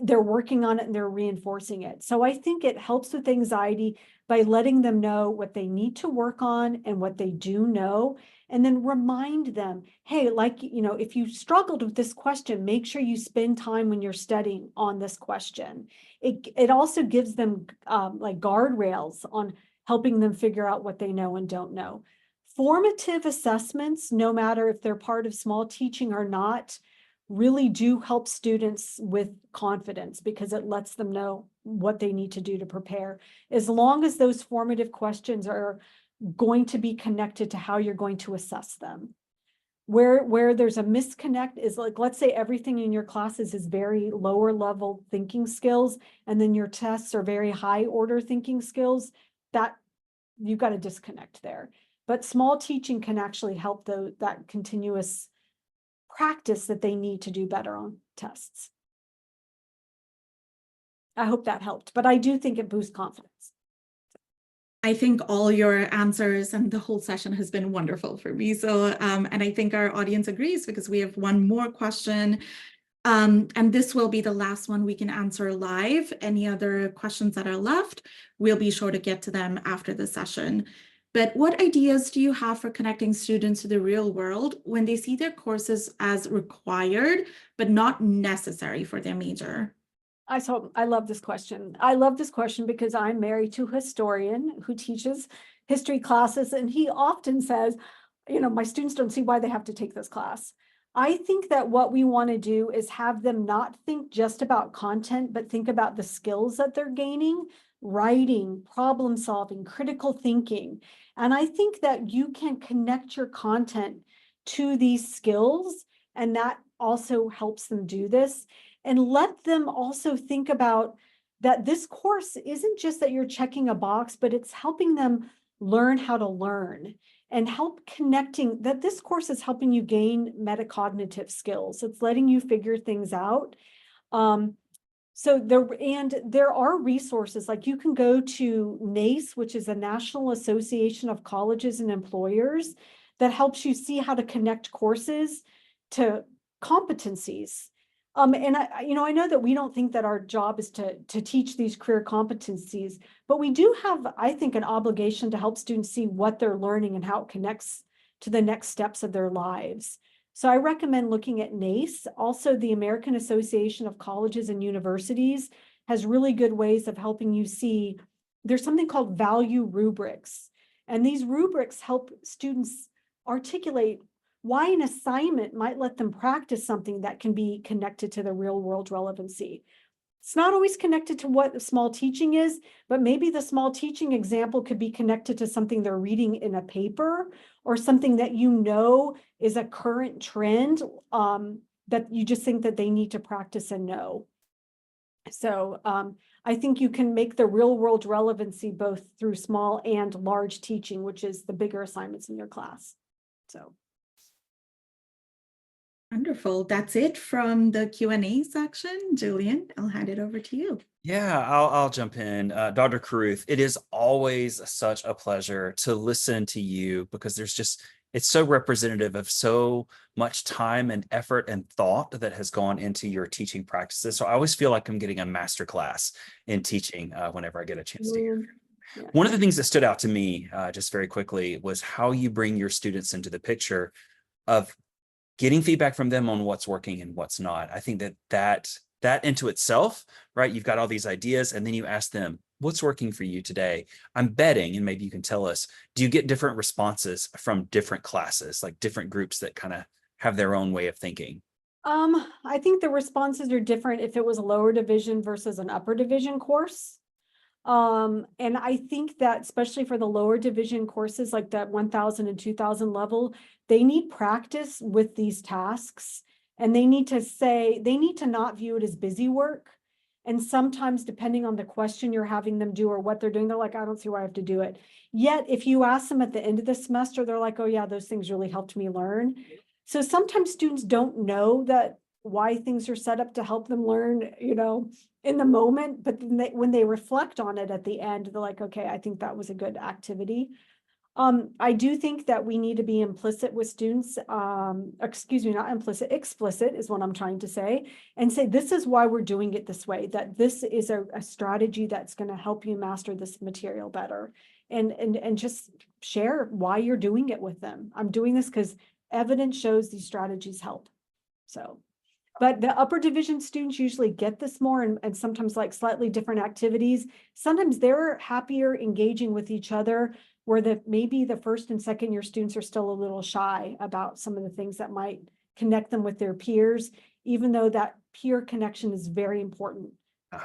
They're working on it and they're reinforcing it. So I think it helps with anxiety by letting them know what they need to work on and what they do know, and then remind them, hey, like, if you struggled with this question, make sure you spend time when you're studying on this question. It also gives them like guardrails on helping them figure out what they know and don't know. Formative assessments, no matter if they're part of small teaching or not, really do help students with confidence because it lets them know what they need to do to prepare. As long as those formative questions are going to be connected to how you're going to assess them. Where there's a misconnect is like, let's say everything in your classes is very lower level thinking skills, and then your tests are very high order thinking skills, that you've got a disconnect there. But small teaching can actually help that continuous practice that they need to do better on tests. I hope that helped, but I do think it boosts confidence. I think all your answers and the whole session has been wonderful for me. So, and I think our audience agrees because we have one more question. And this will be the last one we can answer live. Any other questions that are left, we'll be sure to get to them after the session. But what ideas do you have for connecting students to the real world when they see their courses as required, but not necessary for their major? I love this question. I love this question because I'm married to a historian who teaches history classes, and he often says, my students don't see why they have to take this class. I think that what we want to do is have them not think just about content, but think about the skills that they're gaining: writing, problem solving, critical thinking. And I think that you can connect your content to these skills, and that also helps them do this. And let them also think about that this course isn't just that you're checking a box, but it's helping them learn how to learn, and help connecting that this course is helping you gain metacognitive skills. It's letting you figure things out. So there are resources, like you can go to NACE, which is the National Association of Colleges and Employers, that helps you see how to connect courses to competencies. And I know that we don't think that our job is to teach these career competencies, but we do have, I think, an obligation to help students see what they're learning and how it connects to the next steps of their lives. So I recommend looking at NACE. Also, the American Association of Colleges and Universities has really good ways of helping you see. There's something called value rubrics, and these rubrics help students articulate why an assignment might let them practice something that can be connected to the real world relevancy. It's not always connected to what the small teaching is, but maybe the small teaching example could be connected to something they're reading in a paper, or something that is a current trend that you just think that they need to practice and know. So I think you can make the real world relevancy both through small and large teaching, which is the bigger assignments in your class. So. Wonderful. That's it from the Q&A section. Julian, I'll hand it over to you. Yeah, I'll jump in. Dr. Carruth, it is always such a pleasure to listen to you because it's so representative of so much time and effort and thought that has gone into your teaching practices. So I always feel like I'm getting a master class in teaching whenever I get a chance to hear. Yeah. One of the things that stood out to me just very quickly was how you bring your students into the picture of getting feedback from them on what's working and what's not. I think that into itself, right? You've got all these ideas and then you ask them, what's working for you today? I'm betting, and maybe you can tell us, do you get different responses from different classes, like different groups that kind of have their own way of thinking? I think the responses are different if it was a lower division versus an upper division course. And I think that especially for the lower division courses, like that 1000 and 2000 level, they need practice with these tasks, and they need to not view it as busy work. And sometimes, depending on the question you're having them do or what they're doing, they're like, I don't see why I have to do it. Yet, if you ask them at the end of the semester, they're like, oh yeah, those things really helped me learn. So sometimes students don't know that why things are set up to help them learn, in the moment, but then when they reflect on it at the end, they're like, okay, I think that was a good activity. I do think that we need to be implicit with students, excuse me, not implicit, explicit is what I'm trying to say, and say, this is why we're doing it this way, that this is a strategy that's going to help you master this material better. And just share why you're doing it with them. I'm doing this because evidence shows these strategies help. So, but the upper division students usually get this more and sometimes like slightly different activities. Sometimes they're happier engaging with each other, where maybe the first and second year students are still a little shy about some of the things that might connect them with their peers, even though that peer connection is very important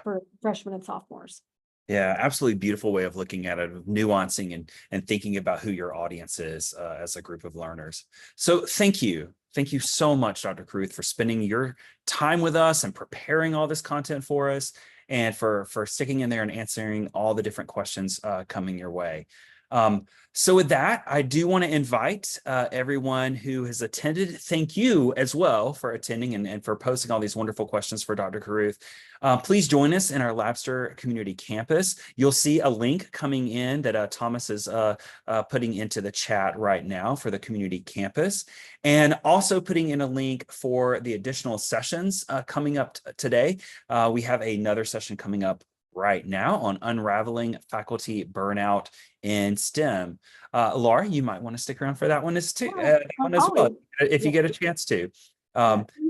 for freshmen and sophomores. Yeah, absolutely beautiful way of looking at it, of nuancing and thinking about who your audience is as a group of learners. So thank you. Thank you so much, Dr. Carruth, for spending your time with us and preparing all this content for us, and for sticking in there and answering all the different questions coming your way. So with that, I do want to invite everyone who has attended. Thank you as well for attending and for posting all these wonderful questions for Dr. Carruth. Please join us in our Labster community campus. You'll see a link coming in that Thomas is putting into the chat right now for the community campus, and also putting in a link for the additional sessions coming up today. We have another session coming up right now on unraveling faculty burnout in STEM. Laura, you might want to stick around for that one as well, if you get a chance to.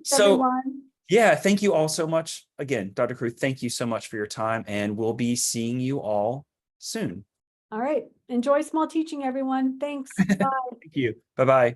So everyone. Yeah, thank you all so much. Again, Dr. Carruth, thank you so much for your time, and we'll be seeing you all soon. All right. Enjoy small teaching, everyone. Thanks. Bye. Thank you. Bye-bye.